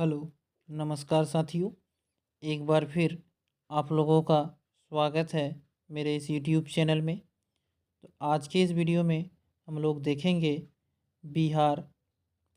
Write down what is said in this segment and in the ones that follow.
Hello, नमस्कार साथियों। एक बार फिर आप लोगों का स्वागत है मेरे इस यूट्यूब चैनल में। तो आज के इस वीडियो में हम लोग देखेंगे बिहार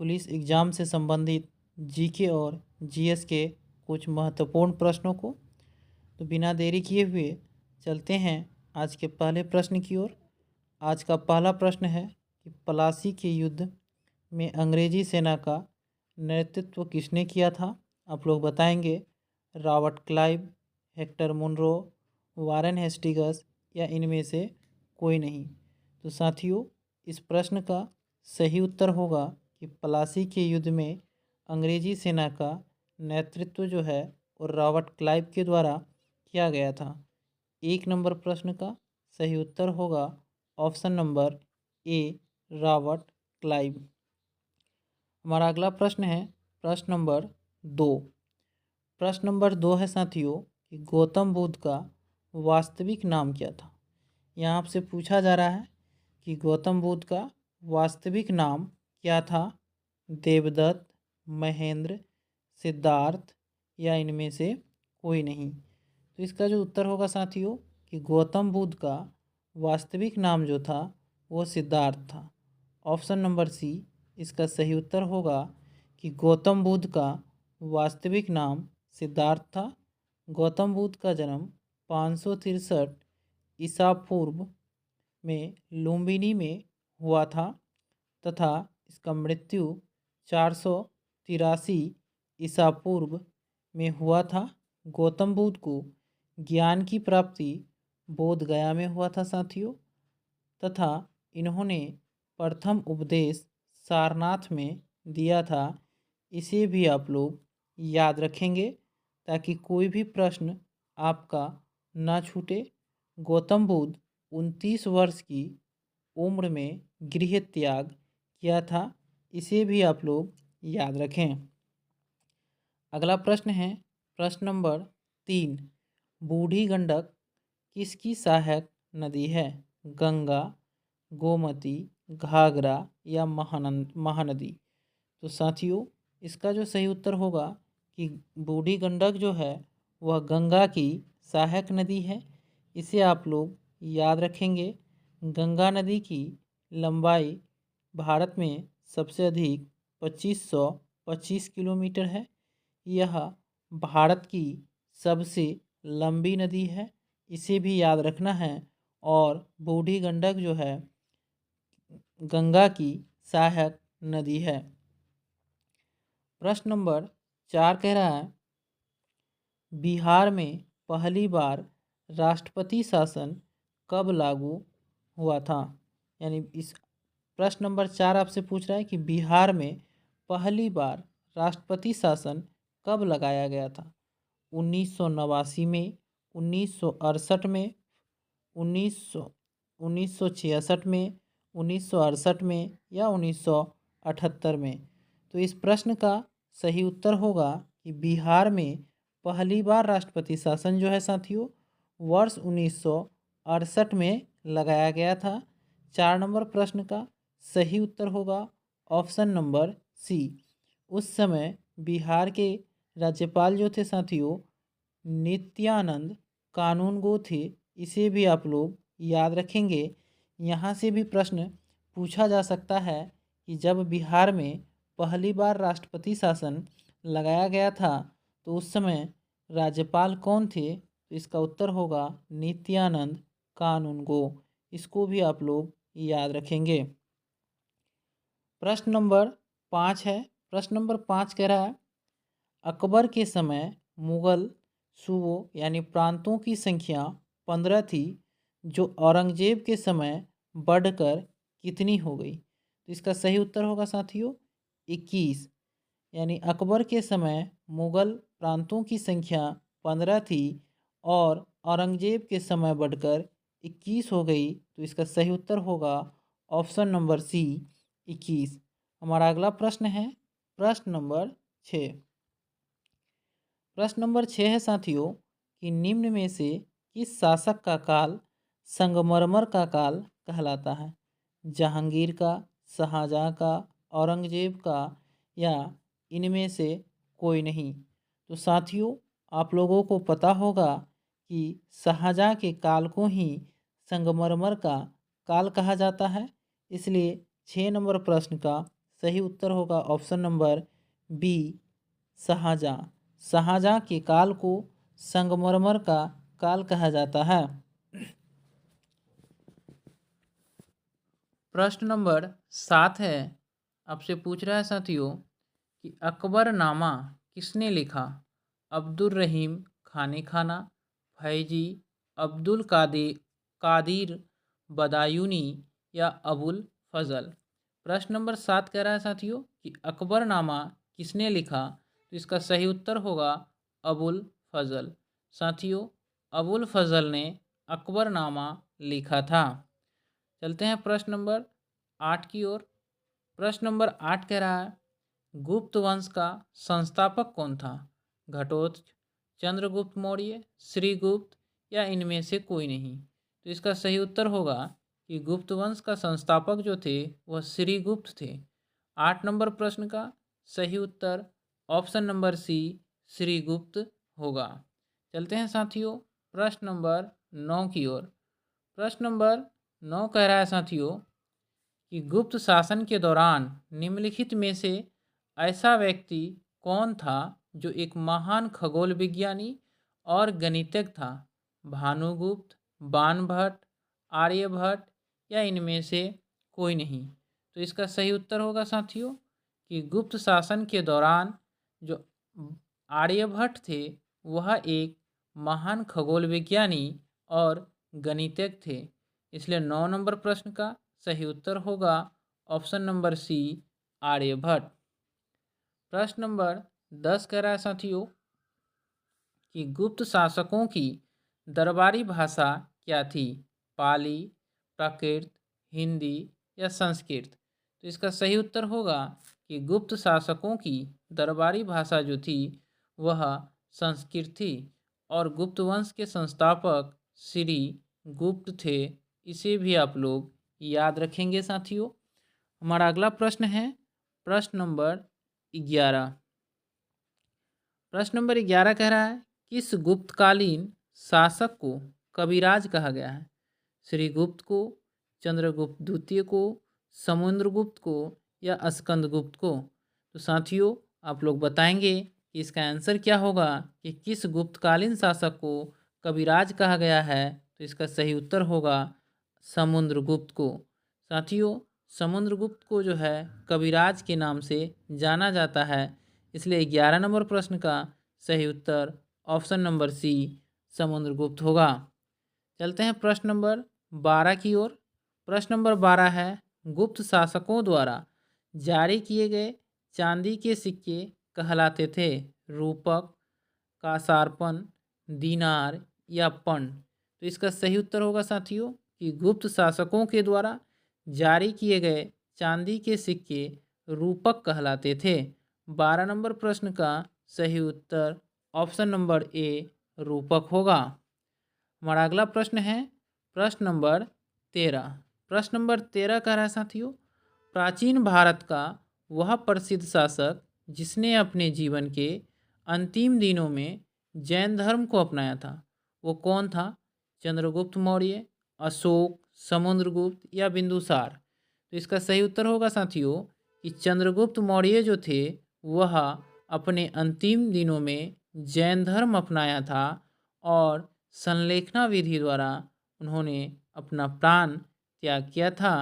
पुलिस एग्ज़ाम से संबंधित जीके और जीएस के कुछ महत्वपूर्ण प्रश्नों को। तो बिना देरी किए हुए चलते हैं आज के पहले प्रश्न की ओर। आज का पहला प्रश्न है कि प्लासी के युद्ध में अंग्रेजी सेना का नेतृत्व किसने किया था? आप लोग बताएंगे Robert Clive, Hector Munro, Warren Hastings या इनमें से कोई नहीं। तो साथियों, इस प्रश्न का सही उत्तर होगा कि प्लासी के युद्ध में अंग्रेजी सेना का नेतृत्व जो है वो रॉबर्ट क्लाइव के द्वारा किया गया था। एक नंबर प्रश्न का सही उत्तर होगा option number A, Robert Clive. हमारा अगला प्रश्न है प्रश्न नंबर 2। प्रश्न नंबर 2 है साथियों कि गौतम बुद्ध का वास्तविक नाम क्या था? यहाँ आपसे पूछा जा रहा है कि गौतम बुद्ध का वास्तविक नाम क्या था? देवदत्त, महेंद्र, सिद्धार्थ या इनमें से कोई नहीं। तो इसका जो उत्तर होगा साथियों कि गौतम बुद्ध का वास्तविक नाम जो था वो सिद्धार्थ था। ऑप्शन नंबर सी इसका सही उत्तर होगा कि गौतम बुद्ध का वास्तविक नाम सिद्धार्थ था। गौतम बुद्ध का जन्म 563 ईसा पूर्व में लुम्बिनी में हुआ था तथा इसका मृत्यु 483 ईसा पूर्व में हुआ था। गौतम बुद्ध को ज्ञान की प्राप्ति बोध गया में हुआ था साथियों, तथा इन्होंने प्रथम उपदेश सारनाथ में दिया था। इसे भी आप लोग याद रखेंगे ताकि कोई भी प्रश्न आपका ना छूटे। गौतम बुद्ध 29 वर्ष की उम्र में गृह त्याग किया था। इसे भी आप लोग याद रखें। अगला प्रश्न है प्रश्न नंबर 3। बूढ़ी गंडक किसकी सहायक नदी है? गंगा, गोमती, घाघरा या महानदी। तो साथियों, इसका जो सही उत्तर होगा कि बूढ़ी गंडक जो है वह गंगा की सहायक नदी है। इसे आप लोग याद रखेंगे। गंगा नदी की लंबाई भारत में सबसे अधिक 2525 किलोमीटर है। यह भारत की सबसे लंबी नदी है। इसे भी याद रखना है। और बूढ़ी गंडक जो है गंगा की सहायक नदी है। प्रश्न नंबर 4 कह रहा है बिहार में पहली बार राष्ट्रपति शासन कब लागू हुआ था? यानी इस प्रश्न नंबर 4 आपसे पूछ रहा है कि बिहार में पहली बार राष्ट्रपति शासन कब लगाया गया था? 1989 में, 1968 में, 1966 में, 1968 में या 1978 में। तो इस प्रश्न का सही उत्तर होगा कि बिहार में पहली बार राष्ट्रपति शासन जो है साथियों वर्ष 1968 में लगाया गया था। 4 नंबर प्रश्न का सही उत्तर होगा ऑप्शन नंबर सी। उस समय बिहार के राज्यपाल जो थे साथियों नित्यानंद कानूनगो थे। इसे भी आप लोग याद रखेंगे। यहाँ से भी प्रश्न पूछा जा सकता है कि जब बिहार में पहली बार राष्ट्रपति शासन लगाया गया था तो उस समय राज्यपाल कौन थे? तो इसका उत्तर होगा नित्यानंद कानूनगो। इसको भी आप लोग याद रखेंगे। प्रश्न नंबर 5 है। प्रश्न नंबर 5 कह रहा है अकबर के समय मुगल सूबों यानी प्रांतों की संख्या 15 थी जो औरंगजेब के समय बढ़कर कितनी हो गई? तो इसका सही उत्तर होगा साथियों 21। यानी अकबर के समय मुगल प्रांतों की संख्या 15 थी और औरंगजेब के समय बढ़कर 21 हो गई। तो इसका सही उत्तर होगा ऑप्शन नंबर सी 21। हमारा अगला प्रश्न है प्रश्न नंबर 6। प्रश्न नंबर 6 है साथियों कि निम्न में से किस शासक का काल संगमरमर का काल कहलाता है? जहांगीर का, शाहजहाँ का, औरंगजेब का या इनमें से कोई नहीं। तो साथियों, आप लोगों को पता होगा कि शाहजहाँ के काल को ही संगमरमर का काल कहा जाता है। इसलिए 6 नंबर प्रश्न का सही उत्तर होगा option number B, Shahjahan. Shahjahan के काल को संगमरमर का काल कहा जाता है। प्रश्न नंबर 7 है, आपसे पूछ रहा है साथियों कि अकबरनामा किसने लिखा? अब्दुल रहीम खाने खाना, फैजी, अब्दुल कादिर बदायूनी या अबुल फजल। प्रश्न नंबर 7 कह रहा है साथियों कि अकबरनामा किसने लिखा? तो इसका सही उत्तर होगा अबुल फजल। साथियों, अबुल फजल ने अकबरनामा लिखा था। चलते हैं प्रश्न नंबर 8 की ओर। प्रश्न नंबर 8 कह रहा है गुप्त वंश का संस्थापक कौन था? घटोत्कच, चंद्रगुप्त मौर्य, श्रीगुप्त या इनमें से कोई नहीं। तो इसका सही उत्तर होगा कि गुप्त वंश का संस्थापक जो थे वह श्रीगुप्त थे। 8 नंबर प्रश्न का सही उत्तर ऑप्शन नंबर सी, श्रीगुप्त होगा। चलते हैं साथियों प्रश्न नंबर 9 की ओर। प्रश्न नंबर 9 कह रहा है साथियों कि गुप्त शासन के दौरान निम्नलिखित में से ऐसा व्यक्ति कौन था जो एक महान खगोल विज्ञानी और गणितज्ञ था? भानुगुप्त, बाणभट्ट, आर्यभट्ट या इनमें से कोई नहीं। तो इसका सही उत्तर होगा साथियों कि गुप्त शासन के दौरान जो आर्यभट्ट थे वह एक महान खगोल विज्ञानी और गणितज्ञ थे। इसलिए 9 नंबर प्रश्न का सही उत्तर होगा ऑप्शन नंबर सी, आर्यभट्ट। प्रश्न नंबर 10 कह रहा है साथियों कि गुप्त शासकों की दरबारी भाषा क्या थी? पाली, प्राकृत, हिंदी या संस्कृत। तो इसका सही उत्तर होगा कि गुप्त शासकों की दरबारी भाषा जो थी वह संस्कृत थी और गुप्त वंश के संस्थापक श्री गुप्त थे। इसे भी आप लोग याद रखेंगे साथियों। हमारा अगला प्रश्न है प्रश्न नंबर 11। प्रश्न नंबर 11 कह रहा है किस गुप्तकालीन शासक को कविराज कहा गया है? श्रीगुप्त को, चंद्रगुप्त द्वितीय को, समुद्रगुप्त को या स्कंदगुप्त को? तो साथियों, आप लोग बताएंगे कि इसका आंसर क्या होगा कि किस गुप्तकालीन शासक को कविराज कहा गया है। तो इसका सही उत्तर होगा समुद्रगुप्त को। साथियों, समुद्रगुप्त को जो है कविराज के नाम से जाना जाता है। इसलिए 11 नंबर प्रश्न का सही उत्तर ऑप्शन नंबर सी, समुद्रगुप्त होगा। चलते हैं प्रश्न नंबर 12 की ओर। प्रश्न नंबर 12 है गुप्त शासकों द्वारा जारी किए गए चांदी के सिक्के कहलाते थे? रूपक, कासारपन, दीनार या पण? तो इसका सही उत्तर होगा साथियों कि गुप्त शासकों के द्वारा जारी किए गए चांदी के सिक्के रूपक कहलाते थे। 12 नंबर प्रश्न का सही उत्तर ऑप्शन नंबर ए, रूपक होगा। हमारा अगला प्रश्न है प्रश्न नंबर 13। प्रश्न नंबर 13 कह रहा है साथियों प्राचीन भारत का वह प्रसिद्ध शासक जिसने अपने जीवन के अंतिम दिनों में जैन धर्म को अपनाया था वो कौन था? चंद्रगुप्त मौर्य, अशोक, समुद्रगुप्त या बिंदुसार? तो इसका सही उत्तर होगा साथियों कि चंद्रगुप्त मौर्य जो थे वह अपने अंतिम दिनों में जैन धर्म अपनाया था और संलेखना विधि द्वारा उन्होंने अपना प्राण त्याग किया था।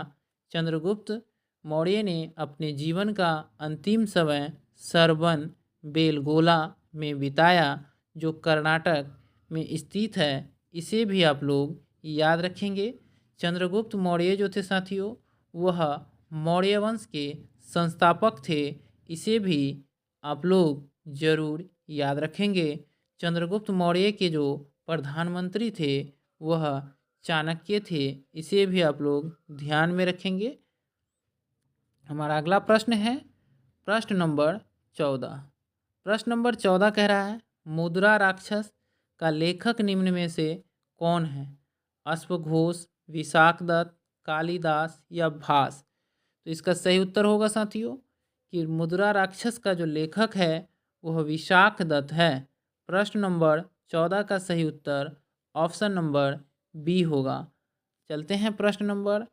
चंद्रगुप्त मौर्य ने अपने जीवन का अंतिम समय सरबन बेलगोला में बिताया जो कर्नाटक में स्थित है। इसे भी आप लोग याद रखेंगे। चंद्रगुप्त मौर्य जो थे साथियों वह मौर्य वंश के संस्थापक थे। इसे भी आप लोग जरूर याद रखेंगे। चंद्रगुप्त मौर्य के जो प्रधानमंत्री थे वह चाणक्य थे। इसे भी आप लोग ध्यान में रखेंगे। हमारा अगला प्रश्न है प्रश्न नंबर 14। प्रश्न नंबर 14 कह रहा है मुद्रा राक्षस का लेखक निम्न में से कौन है? अश्वघोष, विशाखदत्त, कालिदास या भास? तो इसका सही उत्तर होगा साथियों कि मुद्रा राक्षस का जो लेखक है वह विशाख दत्त है। प्रश्न नंबर 14 का सही उत्तर ऑप्शन नंबर बी होगा। चलते हैं प्रश्न नंबर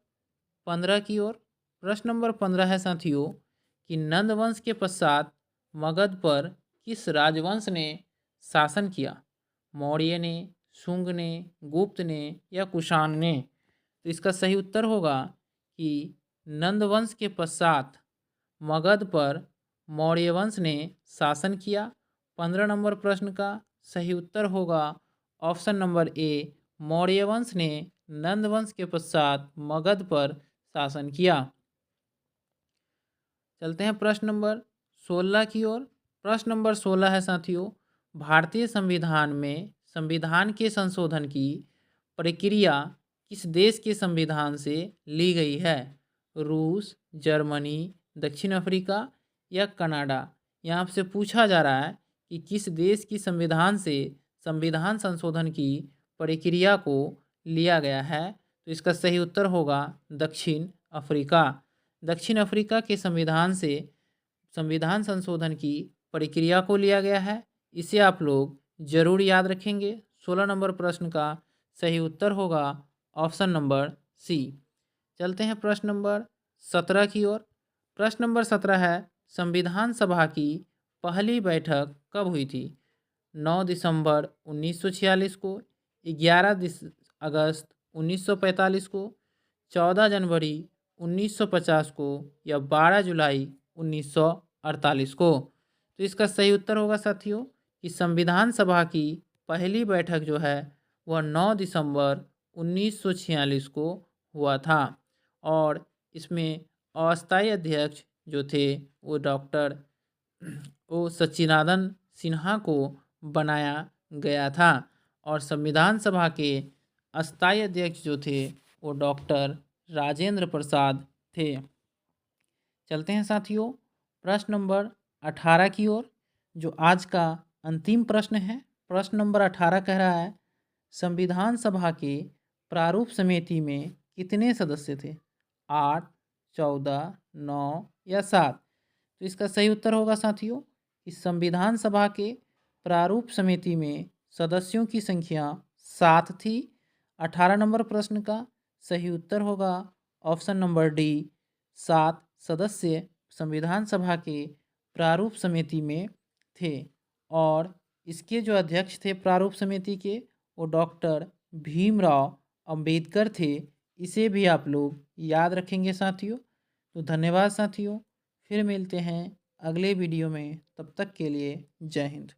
15 की ओर। प्रश्न नंबर 15 है साथियों कि नंद वंश के पश्चात मगध पर किस राजवंश ने शासन किया? मौर्य ने, शुंग ने, गुप्त ने या कुषाण ने? तो इसका सही उत्तर होगा कि नंद वंश के पश्चात मगध पर मौर्य वंश ने शासन किया। 15 नंबर प्रश्न का सही उत्तर होगा ऑप्शन नंबर ए, मौर्य वंश ने नंद वंश के पश्चात मगध पर शासन किया। चलते हैं प्रश्न नंबर 16 की ओर। प्रश्न नंबर 16 है साथियों, भारतीय संविधान में संविधान के संशोधन की प्रक्रिया किस देश के संविधान से ली गई है? रूस, जर्मनी, दक्षिण अफ्रीका या कनाडा? यहाँ आपसे पूछा जा रहा है कि किस देश की संविधान से संविधान संशोधन की प्रक्रिया को लिया गया है? तो इसका सही उत्तर होगा दक्षिण अफ्रीका। दक्षिण अफ्रीका के संविधान से संविधान संशोधन की प्रक्रिया को लिया गया है। इसे आप लोग जरूर याद रखेंगे। 16 नंबर प्रश्न का सही उत्तर होगा ऑप्शन नंबर सी। चलते हैं प्रश्न नंबर 17 की ओर। प्रश्न नंबर 17 है, संविधान सभा की पहली बैठक कब हुई थी? 9 दिसंबर 1946 को, 11 अगस्त 1945 को, 14 जनवरी 1950 को या 12 जुलाई 1948 को? तो इसका सही उत्तर होगा साथियों कि संविधान सभा की पहली बैठक जो है वह 9 दिसंबर 1946 को हुआ था और इसमें अस्थायी अध्यक्ष जो थे वो डॉक्टर सच्चिदानंद सिन्हा को बनाया गया था और संविधान सभा के अस्थायी अध्यक्ष जो थे वो डॉक्टर राजेंद्र प्रसाद थे। चलते हैं साथियों प्रश्न नंबर 18 की ओर, जो आज का अंतिम प्रश्न है। प्रश्न नंबर 18 कह रहा है, संविधान सभा के प्रारूप समिति में कितने सदस्य थे? 8, 14, 9 या 7? तो इसका सही उत्तर होगा साथियों कि संविधान सभा के प्रारूप समिति में सदस्यों की संख्या 7 थी। 18 नंबर प्रश्न का सही उत्तर होगा ऑप्शन नंबर डी, 7 सदस्य संविधान सभा के प्रारूप समिति में थे और इसके जो अध्यक्ष थे प्रारूप समिति के वो डॉक्टर भीमराव अंबेडकर थे। इसे भी आप लोग याद रखेंगे साथियों। तो धन्यवाद साथियों, फिर मिलते हैं अगले वीडियो में, तब तक के लिए जय हिंद।